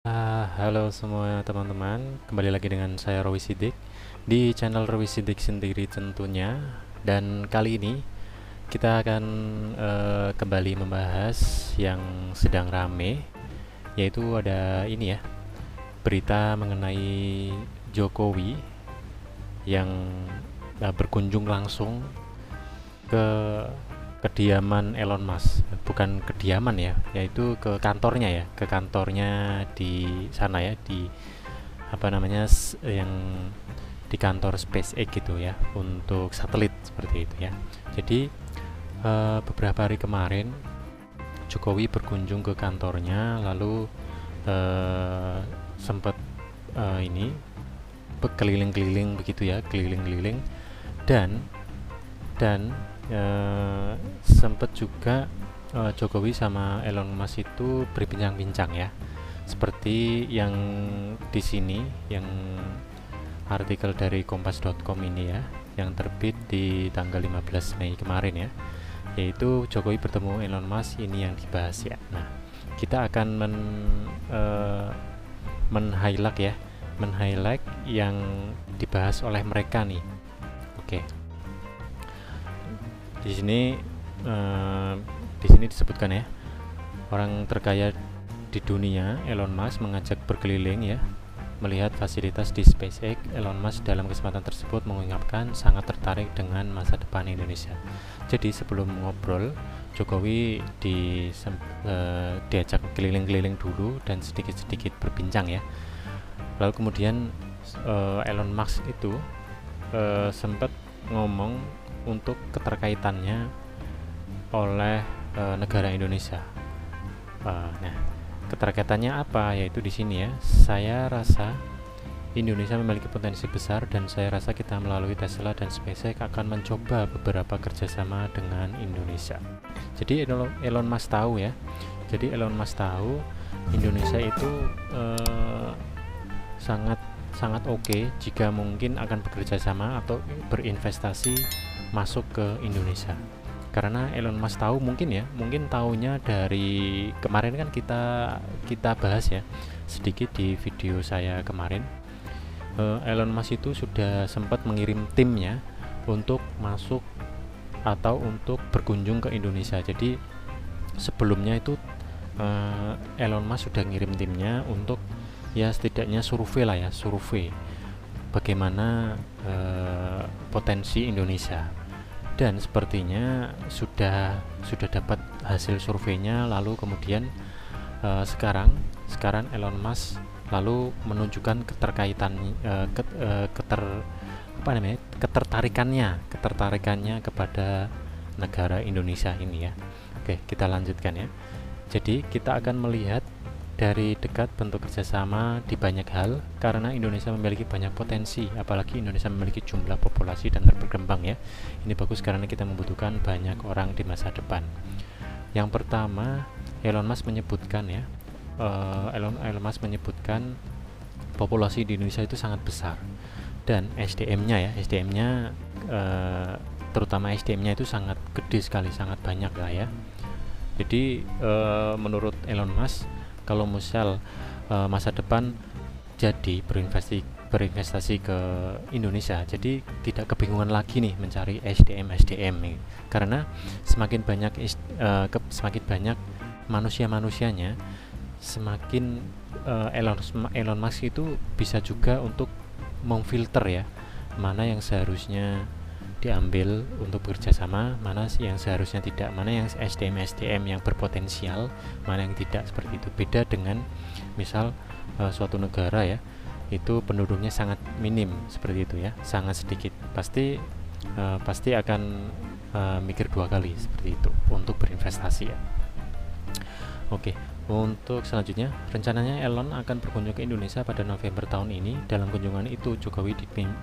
Halo semua teman-teman, kembali lagi dengan saya Rowi Sidik di channel Rowi Sidik sendiri tentunya. Dan kali ini kita akan kembali membahas yang sedang rame, yaitu ada ini ya, berita mengenai Jokowi yang berkunjung langsung ke kediaman Elon Musk, bukan kediaman ya, yaitu ke kantornya ya, ke kantornya di sana ya, di apa namanya yang di kantor SpaceX gitu ya, untuk satelit seperti itu ya. Jadi beberapa hari kemarin Jokowi berkunjung ke kantornya, lalu sempat ini keliling-keliling begitu ya, keliling-keliling dan dan sempat juga Jokowi sama Elon Musk itu berbincang-bincang ya, seperti yang di sini, yang artikel dari kompas.com ini ya, yang terbit di tanggal 15 Mei kemarin ya, yaitu Jokowi bertemu Elon Musk, ini yang dibahas ya. Nah, kita akan men-highlight ya, men-highlight yang dibahas oleh mereka nih. Oke. Di sini eh, di sini disebutkan ya, orang terkaya di dunia Elon Musk mengajak berkeliling ya, melihat fasilitas di SpaceX. Elon Musk dalam kesempatan tersebut mengungkapkan sangat tertarik dengan masa depan Indonesia. Jadi sebelum ngobrol, Jokowi diajak keliling-keliling dulu dan sedikit-sedikit berbincang ya. Lalu kemudian Elon Musk itu sempat ngomong untuk keterkaitannya oleh negara Indonesia. Nah, keterkaitannya apa? Yaitu di sini ya. Saya rasa Indonesia memiliki potensi besar dan saya rasa kita melalui Tesla dan SpaceX akan mencoba beberapa kerjasama dengan Indonesia. Jadi Elon Musk tahu ya. Jadi Elon Musk tahu Indonesia itu sangat sangat oke jika mungkin akan bekerja sama atau berinvestasi masuk ke Indonesia. Karena Elon Musk tahu, mungkin ya, mungkin tahunya dari kemarin kan kita bahas ya sedikit di video saya kemarin. Elon Musk itu sudah sempat mengirim timnya untuk masuk atau untuk berkunjung ke Indonesia. Jadi sebelumnya itu Elon Musk sudah ngirim timnya untuk ya setidaknya survei lah ya, survei bagaimana potensi Indonesia. Dan sepertinya sudah dapat hasil surveinya. Lalu kemudian sekarang Elon Musk lalu menunjukkan ketertarikannya kepada negara Indonesia ini ya. Oke, kita lanjutkan ya. Jadi kita akan melihat dari dekat bentuk kerjasama di banyak hal, karena Indonesia memiliki banyak potensi, apalagi Indonesia memiliki jumlah populasi dan berkembang ya. Ini bagus karena kita membutuhkan banyak orang di masa depan. Yang pertama, Elon Musk menyebutkan ya, Elon Musk menyebutkan populasi di Indonesia itu sangat besar dan SDM-nya terutama SDM-nya itu sangat gede sekali, sangat banyak lah ya. Jadi menurut Elon Musk, kalau misal masa depan jadi berinvestasi ke Indonesia, jadi tidak kebingungan lagi nih mencari SDM nih. Karena semakin banyak manusianya, semakin Elon Musk itu bisa juga untuk memfilter ya, mana yang seharusnya diambil untuk bekerja sama, mana yang seharusnya tidak, mana yang SDM yang berpotensial, mana yang tidak, seperti itu. Beda dengan misal suatu negara ya, itu penduduknya sangat minim seperti itu ya, sangat sedikit, pasti akan mikir dua kali seperti itu untuk berinvestasi ya. Oke, untuk selanjutnya, rencananya Elon akan berkunjung ke Indonesia pada November tahun ini. Dalam kunjungan itu, Jokowi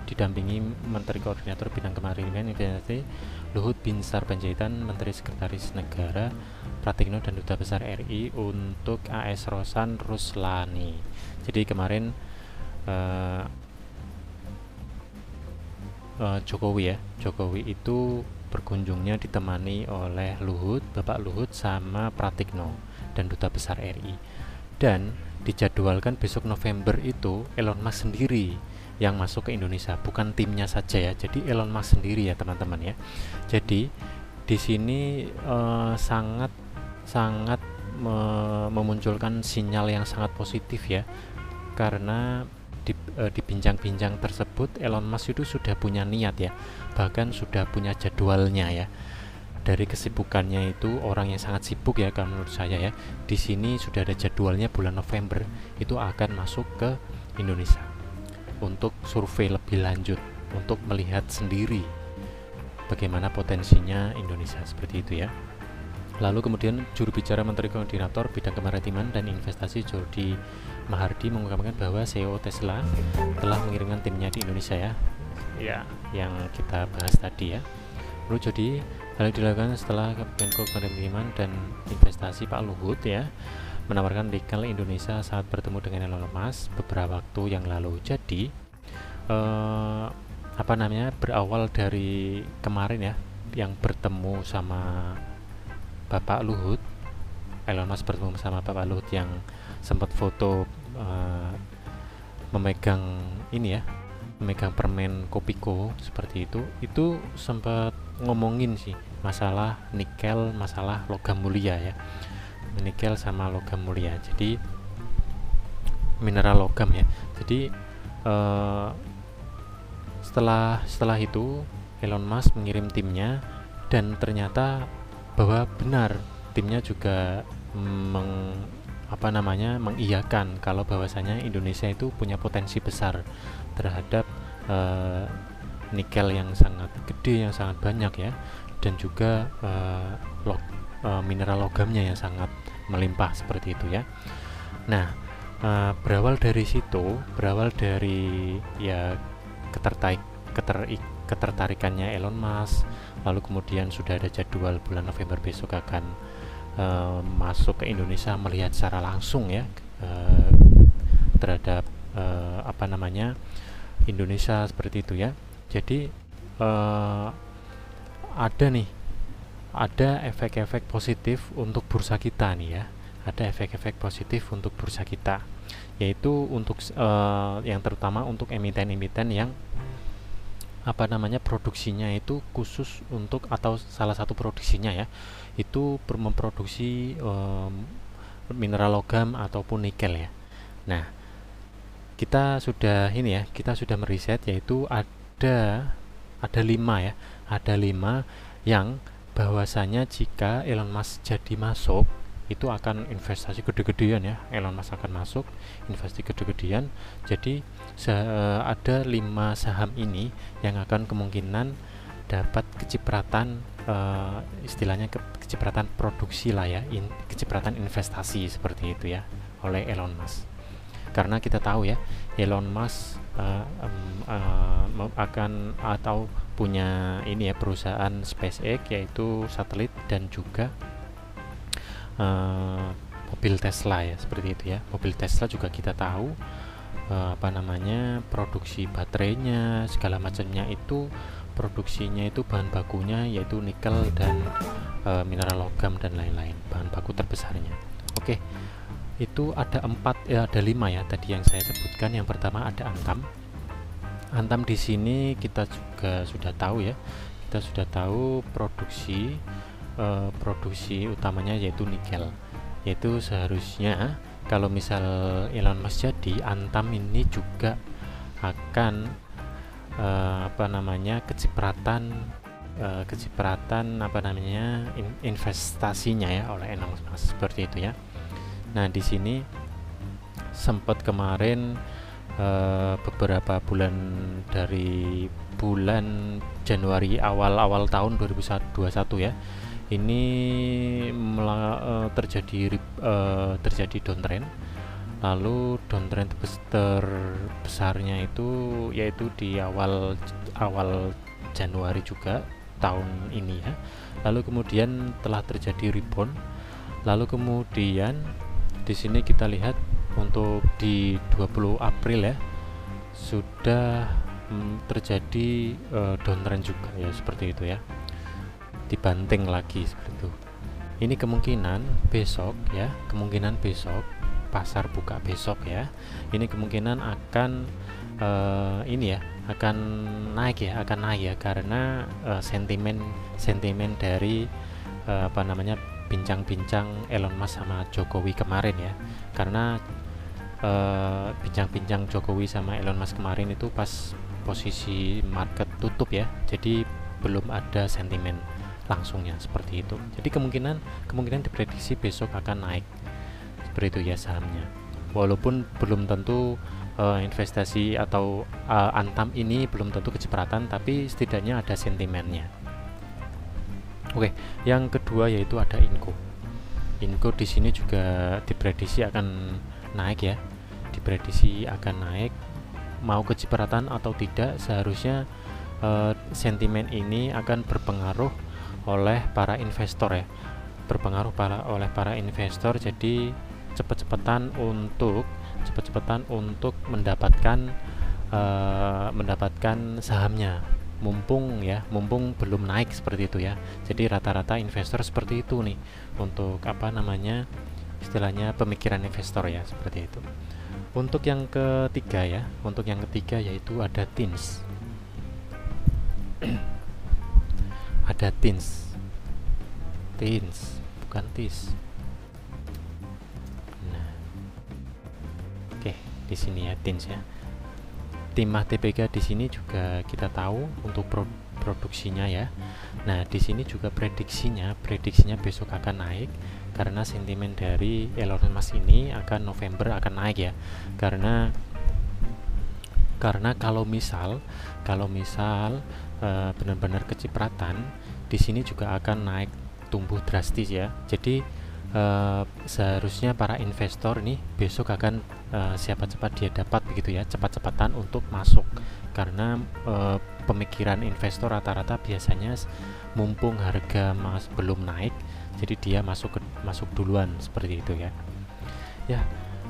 didampingi Menteri Koordinator Bidang Kemaritiman Investasi Luhut Binsar Panjaitan, Menteri Sekretaris Negara Pratikno, dan Duta Besar RI untuk AS Rosan Ruslani. Jadi kemarin Jokowi itu berkunjungnya ditemani oleh Bapak Luhut sama Pratikno dan Duta Besar RI. Dan dijadwalkan besok November itu Elon Musk sendiri yang masuk ke Indonesia, bukan timnya saja ya. Jadi Elon Musk sendiri ya teman-teman ya. Jadi di sini sangat memunculkan sinyal yang sangat positif ya, karena di bincang-bincang tersebut Elon Musk itu sudah punya niat ya, bahkan sudah punya jadwalnya ya. Dari kesibukannya itu, orang yang sangat sibuk ya kalau menurut saya ya, di sini sudah ada jadwalnya bulan November itu akan masuk ke Indonesia untuk survei lebih lanjut, untuk melihat sendiri bagaimana potensinya Indonesia, seperti itu ya. Lalu kemudian juru bicara Menteri Koordinator Bidang Kemaritiman dan Investasi Jody Mahardi mengungkapkan bahwa CEO Tesla telah mengirimkan timnya di Indonesia ya, yang kita bahas tadi ya. Menurut Jody, hal itu dilakukan setelah Menko Kemaritiman dan Investasi Pak Luhut ya menawarkan nikel Indonesia saat bertemu dengan Elon Musk beberapa waktu yang lalu. Jadi berawal dari kemarin ya, yang bertemu sama Bapak Luhut, Elon Musk bertemu sama Bapak Luhut yang sempat foto memegang permen Kopiko seperti itu sempat ngomongin sih masalah nikel, masalah logam mulia ya, nikel sama logam mulia, jadi mineral logam ya. Jadi setelah itu Elon Musk mengirim timnya, dan ternyata bahwa benar timnya juga mengiyakan kalau bahwasanya Indonesia itu punya potensi besar terhadap nikel yang sangat gede, yang sangat banyak ya, dan juga mineral logamnya yang sangat melimpah seperti itu ya. Nah, berawal dari ya ketertarikannya Elon Musk, lalu kemudian sudah ada jadwal bulan November besok akan masuk ke Indonesia, melihat secara langsung ya terhadap Indonesia seperti itu ya. Jadi ada efek-efek positif untuk bursa kita nih ya, ada efek-efek positif untuk bursa kita, yaitu untuk yang terutama untuk emiten-emiten yang produksinya itu khusus untuk, atau salah satu produksinya ya itu memproduksi mineral logam ataupun nikel ya. Nah, kita sudah meriset, yaitu ada 5 yang bahwasanya jika Elon Musk jadi masuk itu akan investasi gede-gedean ya. Elon Musk akan masuk investasi gede-gedean. Jadi ada 5 saham ini yang akan kemungkinan dapat kecipratan istilahnya kecipratan produksi lah ya, kecipratan investasi seperti itu ya oleh Elon Musk. Karena kita tahu ya, Elon Musk akan atau punya perusahaan SpaceX, yaitu satelit, dan juga mobil Tesla ya, seperti itu ya. Mobil Tesla juga kita tahu produksi baterainya segala macamnya itu, produksinya itu bahan bakunya yaitu nikel dan mineral logam dan lain-lain, bahan baku terbesarnya. Oke, itu ada 5 ya tadi yang saya sebutkan. Yang pertama ada Antam. Antam di sini kita juga sudah tahu ya, kita sudah tahu produksi utamanya yaitu nikel, yaitu seharusnya kalau misal Elon Musk jadi, Antam ini juga akan kecipratan investasinya ya oleh Elon Musk seperti itu ya. Nah, di sini sempat kemarin beberapa bulan dari bulan Januari awal tahun 2021 ya, ini terjadi downtrend. Lalu downtrend terbesarnya itu yaitu di awal Januari juga tahun ini ya. Lalu kemudian telah terjadi rebound. Lalu kemudian di sini kita lihat untuk di 20 April ya sudah terjadi downtrend juga ya, seperti itu ya, dibanting lagi seperti itu. Ini kemungkinan besok pasar buka besok ya, ini kemungkinan akan ini ya akan naik ya, karena sentimen dari apa namanya bincang-bincang Elon Musk sama Jokowi kemarin ya. Karena bincang-bincang Jokowi sama Elon Musk kemarin itu pas posisi market tutup ya, jadi belum ada sentimen langsungnya seperti itu. Jadi kemungkinan diprediksi besok akan naik seperti itu ya sahamnya, walaupun belum tentu investasi atau Antam ini belum tentu kecipratan, tapi setidaknya ada sentimennya. Oke, yang kedua yaitu ada Inco. Inco di sini juga diprediksi akan naik ya, diprediksi akan naik, mau kecipratan atau tidak seharusnya sentimen ini akan berpengaruh oleh para investor ya, oleh para investor. Jadi cepat-cepatan untuk mendapatkan sahamnya, mumpung belum naik seperti itu ya. Jadi rata-rata investor seperti itu nih, untuk apa namanya istilahnya pemikiran investor ya, seperti itu. Untuk yang ketiga yaitu ada TINS. Ada TINS bukan TIS. Nah, oke, di sini ya TINS ya. Timah TPK di sini juga kita tahu untuk produksinya ya. Nah, di sini juga prediksinya besok akan naik karena sentimen dari Elon Musk ini akan November akan naik ya. Karena kalau misal benar-benar kecipratan, di sini juga akan naik, tumbuh drastis ya. Jadi seharusnya para investor nih besok akan cepat dia dapat begitu ya, cepat-cepatan untuk masuk, karena pemikiran investor rata-rata biasanya mumpung harga belum naik, jadi dia masuk duluan seperti itu ya.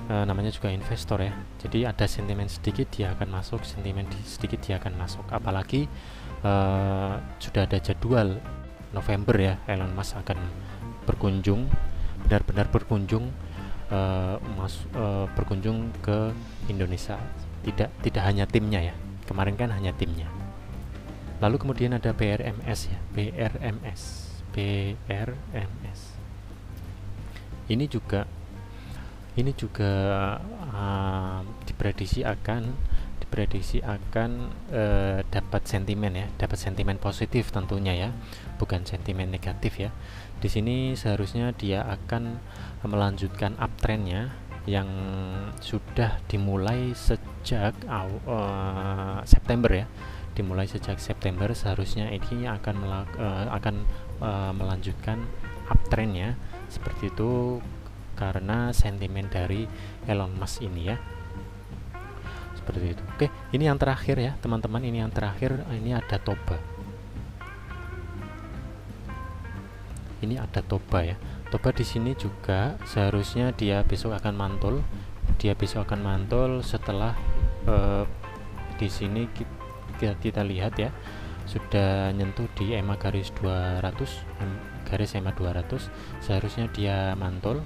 Namanya juga investor ya, jadi ada sentimen sedikit dia akan masuk, sedikit dia akan masuk. Apalagi sudah ada jadwal November ya, Elon Musk akan benar-benar berkunjung ke Indonesia, tidak hanya timnya ya, kemarin kan hanya timnya. Lalu kemudian ada BRMS ya, BRMS ini juga diprediksi akan dapat sentimen positif tentunya ya, bukan sentimen negatif ya. Di sini seharusnya dia akan melanjutkan uptrendnya yang sudah dimulai sejak September ya. Dimulai sejak September, seharusnya ini akan melanjutkan uptrendnya seperti itu, karena sentimen dari Elon Musk ini ya, seperti itu. Oke, ini yang terakhir ya teman-teman, ini ada Toba. Ini ada Toba ya. Toba di sini juga seharusnya dia besok akan mantul. Setelah di sini kita lihat ya, sudah nyentuh di EMA garis 200, seharusnya dia mantul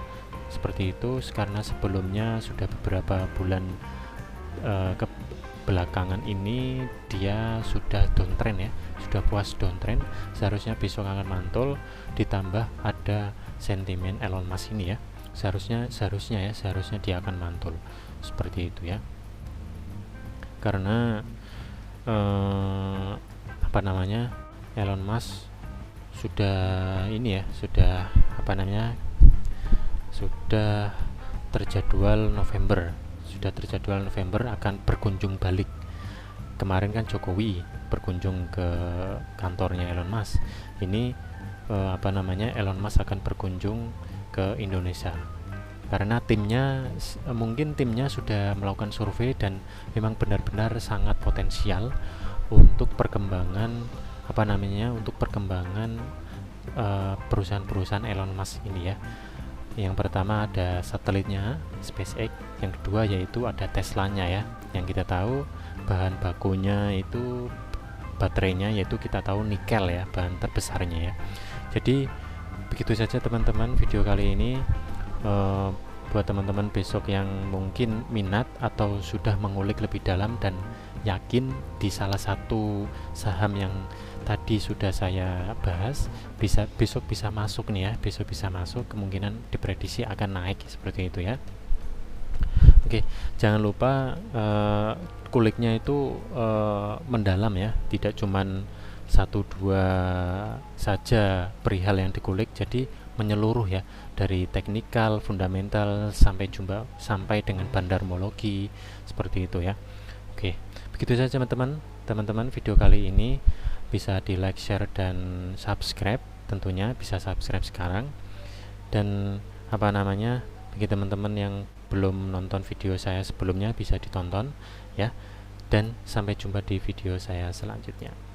seperti itu, karena sebelumnya sudah beberapa bulan belakangan ini dia sudah downtrend ya, sudah puas downtrend. Seharusnya besok akan mantul, ditambah ada sentimen Elon Musk ini ya, seharusnya dia akan mantul seperti itu ya. Karena Elon Musk sudah terjadwal November akan berkunjung balik. Kemarin kan Jokowi berkunjung ke kantornya Elon Musk. Ini Elon Musk akan berkunjung ke Indonesia. Karena mungkin timnya sudah melakukan survei dan memang benar-benar sangat potensial untuk perkembangan perusahaan-perusahaan Elon Musk ini ya. Yang pertama ada satelitnya SpaceX, yang kedua yaitu ada Teslanya ya, yang kita tahu bahan bakunya itu baterainya, yaitu kita tahu nikel ya, bahan terbesarnya ya. Jadi begitu saja teman-teman video kali ini. buat teman-teman besok yang mungkin minat atau sudah mengulik lebih dalam dan yakin di salah satu saham yang tadi sudah saya bahas, besok bisa masuk nih ya, besok bisa masuk, kemungkinan diprediksi akan naik seperti itu ya. Oke, jangan lupa kuliknya itu mendalam ya, tidak cuman satu dua saja perihal yang dikulik, jadi menyeluruh ya, dari teknikal, fundamental sampai dengan bandarmologi seperti itu ya. Oke, begitu saja teman-teman video kali ini. Bisa di like, share, dan subscribe, tentunya bisa subscribe sekarang. Dan bagi teman-teman yang belum nonton video saya sebelumnya bisa ditonton ya. Dan sampai jumpa di video saya selanjutnya.